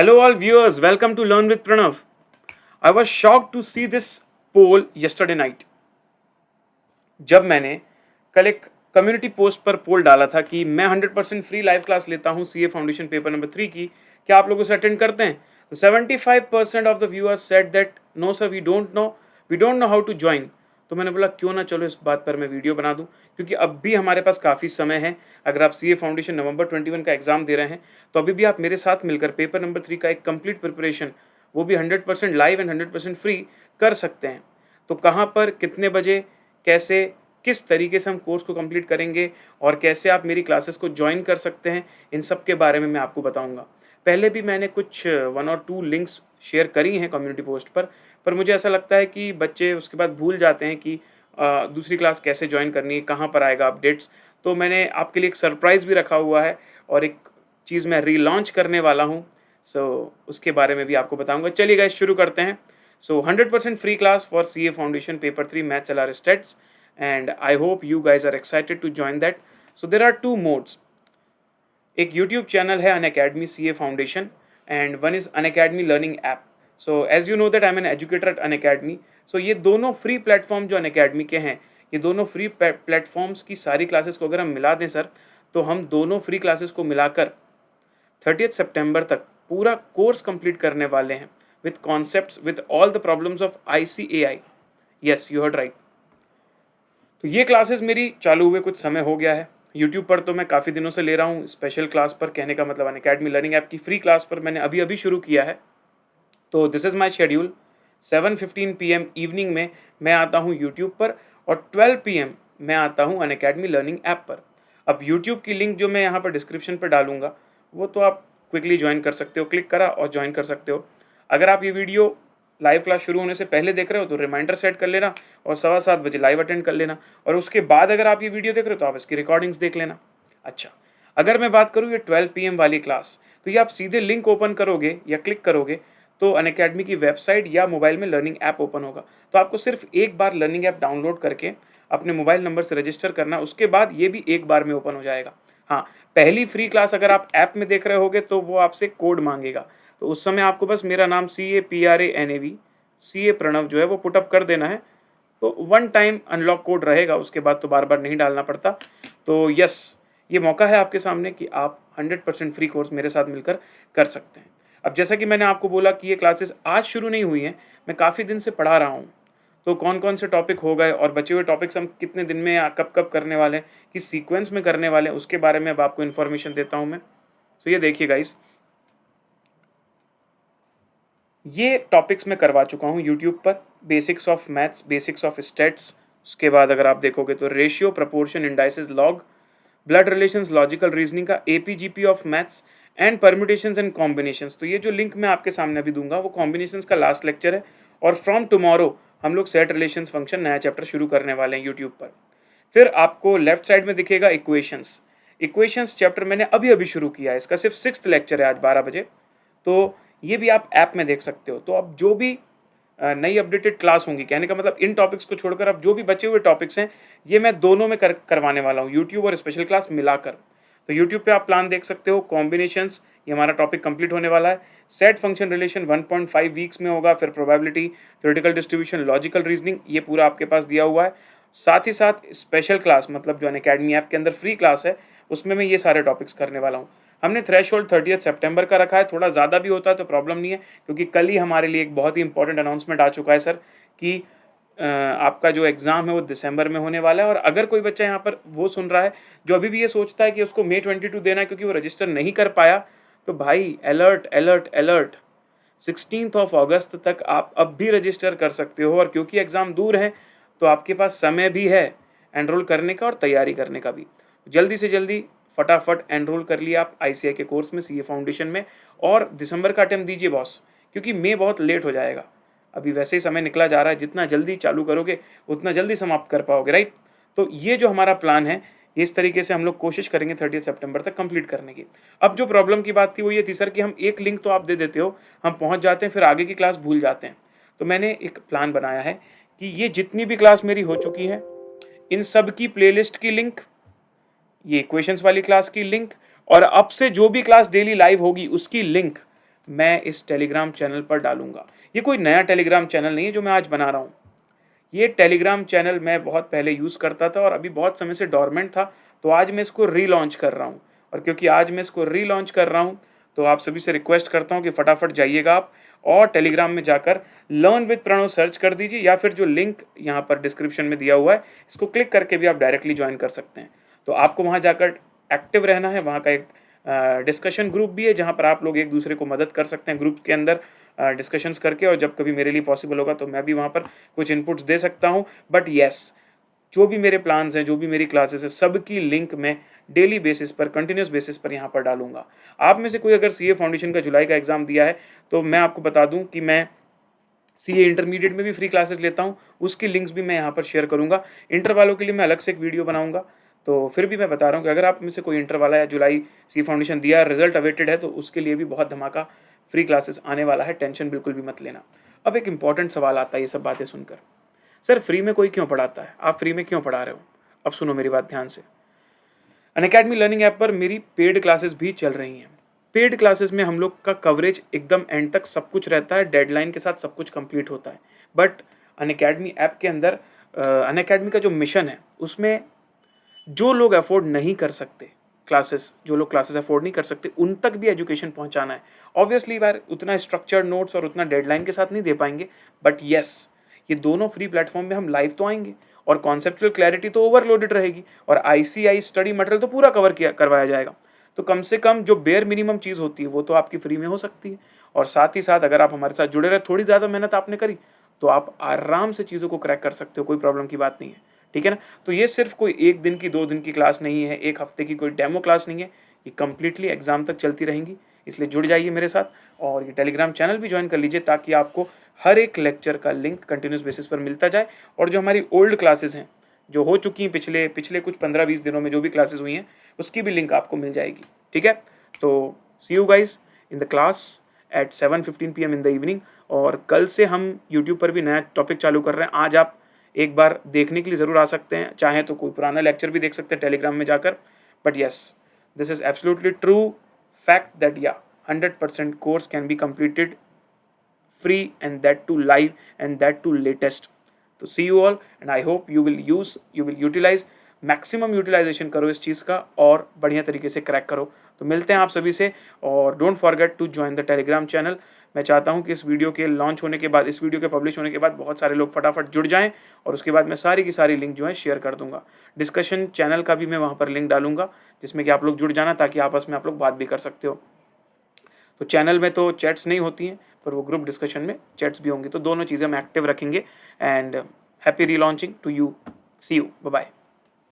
Hello, all viewers. Welcome to Learn with Pranav. I was shocked to see this poll yesterday night. जब मैंने कल एक community post पर पोल डाला था कि मैं 100% फ्री लाइव क्लास लेता हूं सीए फाउंडेशन पेपर नंबर 3 की, क्या आप लोग उसे अटेंड करते हैं? तो 75% of the viewers said that no sir, we don't know how to join. तो मैंने बोला क्यों ना चलो इस बात पर मैं वीडियो बना दूं, क्योंकि अब भी हमारे पास काफ़ी समय है. अगर आप सीए फाउंडेशन नवंबर 21 का एग्जाम दे रहे हैं तो अभी भी आप मेरे साथ मिलकर पेपर नंबर 3 का एक कंप्लीट प्रिपरेशन, वो भी 100% लाइव एंड 100% फ्री कर सकते हैं. तो कहाँ पर, कितने बजे, कैसे, किस तरीके से हम कोर्स को कंप्लीट करेंगे और कैसे आप मेरी क्लासेस को ज्वाइन कर सकते हैं, इन सब के बारे में मैं आपको बताऊंगा. पहले भी मैंने कुछ 1 और 2 लिंक्स शेयर करी हैं कम्युनिटी पोस्ट पर मुझे ऐसा लगता है कि बच्चे उसके बाद भूल जाते हैं कि दूसरी क्लास कैसे ज्वाइन करनी है, कहाँ पर आएगा अपडेट्स. तो मैंने आपके लिए एक सरप्राइज़ भी रखा हुआ है और एक चीज़ मैं रीलॉन्च करने वाला हूँ. उसके बारे में भी आपको बताऊंगा. चलिए गाइस, शुरू करते हैं. 100% free class for CA Foundation Paper 3 Maths LR Stats, and I hope you guys are excited to join that. So there are 2 modes. एक YouTube चैनल है Unacademy CA Foundation and one is Unacademy Learning App. So as you know that I'm an educator at Unacademy. So ये दोनों free platform जो Unacademy के हैं, ये दोनों free platforms की सारी क्लासेस को अगर हम मिला दें सर, तो हम दोनों फ्री क्लासेस को मिलाकर 30 सितंबर तक पूरा कोर्स कंप्लीट करने वाले हैं with concepts, with all the problems of ICAI. Yes, you heard right. तो ये क्लासेस मेरी चालू हुए कुछ समय हो गया है. यूट्यूब पर तो मैं काफ़ी दिनों से ले रहा हूँ. स्पेशल क्लास पर, कहने का मतलब अनअकैडमी लर्निंग ऐप की फ्री क्लास पर मैंने अभी अभी शुरू किया है. तो this is my schedule. 7:15 PM evening में मैं आता हूँ यूट्यूब पर और 12 PM मैं आता हूँ अनअकैडमी लर्निंग ऐप पर. अब यूट्यूब की लिंक जो मैं यहाँ पर डिस्क्रिप्शन पर डालूंगा, वो तो आप क्विकली ज्वाइन कर सकते हो. क्लिक करा और ज्वाइन कर सकते हो. अगर आप ये वीडियो लाइव क्लास शुरू होने से पहले देख रहे हो तो रिमाइंडर सेट कर लेना और 7:15 लाइव अटेंड कर लेना. और उसके बाद अगर आप ये वीडियो देख रहे हो तो आप इसकी रिकॉर्डिंग्स देख लेना. अच्छा, अगर मैं बात करूँ ये 12 PM वाली क्लास, तो ये आप सीधे लिंक ओपन करोगे या क्लिक करोगे तो अनअकैडमी की वेबसाइट या मोबाइल में लर्निंग ऐप ओपन होगा. तो आपको सिर्फ एक बार लर्निंग ऐप डाउनलोड करके अपने मोबाइल नंबर से रजिस्टर करना. उसके बाद ये भी एक बार में ओपन हो जाएगा. हाँ, पहली फ्री क्लास अगर आप ऐप में देख रहे होगे तो वो आपसे कोड मांगेगा. तो उस समय आपको बस मेरा नाम CAPRANAV CA प्रणव जो है वो पुटअप कर देना है. तो 1 टाइम अनलॉक कोड रहेगा, उसके बाद तो बार बार नहीं डालना पड़ता. तो यस, ये मौका है आपके सामने कि आप 100% फ्री कोर्स मेरे साथ मिलकर कर सकते हैं. अब जैसा कि मैंने आपको बोला कि ये क्लासेस आज शुरू नहीं हुई हैं, मैं काफ़ी दिन से पढ़ा रहा हूँ. तो कौन कौन से टॉपिक हो गए और बचे हुए टॉपिक्स हम कितने दिन में या कब कब करने वाले हैं, किस सीक्वेंस में करने वाले हैं, उसके बारे में अब आपको इन्फॉर्मेशन देता हूँ मैं. तो ये देखिए गाइस, ये टॉपिक्स मैं करवा चुका हूँ यूट्यूब पर. Basics of maths, basics of states. उसके बाद अगर आप देखोगे तो ratio, proportion, indices, log, blood relations, logical reasoning का APGP of maths and permutations and combinations. तो ये जो लिंक मैं आपके सामने अभी दूंगा वो कॉम्बिनेशंस का लास्ट लेक्चर है. और फ्रॉम टुमारो हम लोग सेट रिलेशंस फंक्शन नया चैप्टर शुरू करने वाले हैं यूट्यूब पर. फिर आपको लेफ्ट साइड में दिखेगा इक्वेशंस. इक्वेशंस चैप्टर मैंने अभी अभी शुरू किया है, इसका सिर्फ 6th लेक्चर है आज 12 बजे. तो ये भी आप ऐप में देख सकते हो. तो अब जो भी नई अपडेटेड क्लास होंगी, कहने का मतलब इन टॉपिक्स को छोड़कर अब जो भी बचे हुए टॉपिक्स हैं ये मैं दोनों में करवाने वाला हूँ, यूट्यूब और स्पेशल क्लास मिलाकर. तो यूट्यूब पे आप प्लान देख सकते हो. कॉम्बिनेशंस, ये हमारा टॉपिक कंप्लीट होने वाला है. सेट फंक्शन रिलेशन 1.5 वीक्स में होगा. फिर probability, theoretical distribution, logical reasoning, ये पूरा आपके पास दिया हुआ है. साथ ही साथ स्पेशल क्लास, मतलब जो अनअकैडमी ऐप के अंदर फ्री क्लास है, उसमें मैं ये सारे टॉपिक्स करने वाला हूँ. हमने थ्रेशोल्ड 30 सितंबर का रखा है. थोड़ा ज़्यादा भी होता है तो प्रॉब्लम नहीं है, क्योंकि कल ही हमारे लिए एक बहुत ही इंपॉर्टेंट अनाउंसमेंट आ चुका है सर कि आपका जो एग्ज़ाम है वो दिसंबर में होने वाला है. और अगर कोई बच्चा यहाँ पर वो सुन रहा है जो अभी भी ये सोचता है कि उसको May 22 देना है क्योंकि वो रजिस्टर नहीं कर पाया, तो भाई अलर्ट अलर्ट अलर्ट, 16 अगस्त तक आप अब भी रजिस्टर कर सकते हो. और क्योंकि एग्ज़ाम दूर है तो आपके पास समय भी है एनरोल करने का और तैयारी करने का भी. जल्दी से जल्दी फटाफट एनरोल कर लिया आप ICAI के कोर्स में, CA फाउंडेशन में. और दिसंबर का अटेम्प्ट दीजिए बॉस, क्योंकि मई बहुत लेट हो जाएगा. अभी वैसे ही समय निकला जा रहा है, जितना जल्दी चालू करोगे उतना जल्दी समाप्त कर पाओगे, राइट. तो ये जो हमारा प्लान है, इस तरीके से हम लोग कोशिश करेंगे 30 सितंबर तक कंप्लीट करने की. अब जो प्रॉब्लम की बात थी वो ये थी सर कि हम एक लिंक तो आप दे देते हो, हम पहुंच जाते हैं, फिर आगे की क्लास भूल जाते हैं. तो मैंने एक प्लान बनाया है कि ये जितनी भी क्लास मेरी हो चुकी है, इन सब की प्लेलिस्ट की लिंक, ये इक्वेशंस वाली क्लास की लिंक, और अब से जो भी क्लास डेली लाइव होगी उसकी लिंक मैं इस टेलीग्राम चैनल पर डालूंगा। ये कोई नया टेलीग्राम चैनल नहीं है जो मैं आज बना रहा हूँ। ये टेलीग्राम चैनल मैं बहुत पहले यूज़ करता था और अभी बहुत समय से डॉर्मेंट था, तो आज मैं इसको रीलॉन्च कर रहा हूँ। और क्योंकि आज मैं इसको रीलॉन्च कर रहा हूँ, तो आप सभी से रिक्वेस्ट करता हूँ कि फटाफट जाइएगा आप और टेलीग्राम में जाकर लर्न विद प्रणव सर्च कर दीजिए, या फिर जो लिंक यहाँ पर डिस्क्रिप्शन में दिया हुआ है, इसको क्लिक करके भी आप डायरेक्टली ज्वाइन कर सकते हैं। तो आपको वहाँ जाकर एक्टिव रहना है। वहाँ का एक डिस्कशन ग्रुप भी है जहाँ पर आप लोग एक दूसरे को मदद कर सकते हैं ग्रुप के अंदर डिस्कशंस करके, और जब कभी मेरे लिए पॉसिबल होगा तो मैं भी वहाँ पर कुछ इनपुट्स दे सकता हूँ। बट येस, जो भी मेरे प्लान्स हैं, जो भी मेरी क्लासेस है, सबकी लिंक मैं डेली बेसिस पर, कंटिन्यूस बेसिस पर यहाँ पर डालूंगा। आप में से कोई अगर सीए फाउंडेशन का जुलाई का एग्ज़ाम दिया है तो मैं आपको बता दूं कि मैं सीए इंटरमीडिएट में भी फ्री क्लासेस लेता हूँ, उसकी लिंक्स भी मैं यहाँ पर शेयर करूँगा। इंटर वालों के लिए मैं अलग से एक वीडियो बनाऊँगा। तो फिर भी मैं बता रहा हूँ कि अगर आप में से कोई इंटर वाला या जुलाई सी फाउंडेशन दिया, रिजल्ट अवेटेड है, तो उसके लिए भी बहुत धमाका फ्री क्लासेस आने वाला है, टेंशन बिल्कुल भी मत लेना। अब एक इंपॉर्टेंट सवाल आता है ये सब बातें सुनकर, सर फ्री में कोई क्यों पढ़ाता है, आप फ्री में क्यों पढ़ा रहे हो? अब सुनो मेरी बात ध्यान से। अनअकैडमी लर्निंग ऐप पर मेरी पेड क्लासेस भी चल रही हैं। पेड क्लासेस में हम लोग का कवरेज एकदम एंड तक सब कुछ रहता है, डेडलाइन के साथ सब कुछ कंप्लीट होता है। बट अनअकैडमी ऐप के अंदर अनअकैडमी का जो मिशन है, उसमें जो लोग अफोर्ड नहीं कर सकते क्लासेस, जो लोग क्लासेस अफोर्ड नहीं कर सकते, उन तक भी एजुकेशन पहुंचाना है। ऑब्वियसली बार उतना स्ट्रक्चर्ड नोट्स और उतना डेडलाइन के साथ नहीं दे पाएंगे, बट येस, ये दोनों फ्री प्लेटफॉर्म में हम लाइव तो आएंगे और कॉन्सेप्चुअल क्लैरिटी तो ओवरलोडेड रहेगी और आईसीआई स्टडी मटेरियल तो पूरा कवर किया करवाया जाएगा। तो कम से कम जो बेयर मिनिमम चीज़ होती है वो तो आपकी फ्री में हो सकती है। और साथ ही साथ अगर आप हमारे साथ जुड़े रहे, थोड़ी ज़्यादा मेहनत आपने करी, तो आप आराम से चीज़ों को क्रैक कर सकते हो, कोई प्रॉब्लम की बात नहीं है। ठीक है ना? तो ये सिर्फ कोई 1 दिन की 2 दिन की क्लास नहीं है, 1 हफ्ते की कोई डेमो क्लास नहीं है, ये कंप्लीटली एग्जाम तक चलती रहेंगी। इसलिए जुड़ जाइए मेरे साथ और ये टेलीग्राम चैनल भी ज्वाइन कर लीजिए, ताकि आपको हर एक लेक्चर का लिंक कंटिन्यूस बेसिस पर मिलता जाए। और जो हमारी ओल्ड क्लासेस हैं, जो हो चुकी हैं पिछले कुछ 15-20 दिनों में जो भी क्लासेस हुई हैं, उसकी भी लिंक आपको मिल जाएगी। ठीक है? तो see you guys in the class at 7:15 PM in the evening. और कल से हम यूट्यूब पर भी नया टॉपिक चालू कर रहे हैं। आज आप एक बार देखने के लिए ज़रूर आ सकते हैं, चाहें तो कोई पुराना लेक्चर भी देख सकते हैं टेलीग्राम में जाकर। But yes, this is absolutely true fact that या 100% course can be completed free, and that too live, and that too latest. तो see you all, and I hope you will utilize, maximum utilization करो इस चीज़ का और बढ़िया तरीके से crack करो। तो मिलते हैं आप सभी से, और don't forget to join the Telegram channel. मैं चाहता हूं कि इस वीडियो के लॉन्च होने के बाद, इस वीडियो के पब्लिश होने के बाद बहुत सारे लोग फटाफट जुड़ जाएं, और उसके बाद मैं सारी की सारी लिंक जो है शेयर कर दूंगा। डिस्कशन चैनल का भी मैं वहाँ पर लिंक डालूंगा, जिसमें कि आप लोग जुड़ जाना, ताकि आपस में आप लोग बात भी कर सकते हो। तो चैनल में तो चैट्स नहीं होती हैं, पर वो ग्रुप डिस्कशन में चैट्स भी होंगी। तो दोनों चीज़ें हम एक्टिव रखेंगे। And happy relaunching to you. See you, bye bye.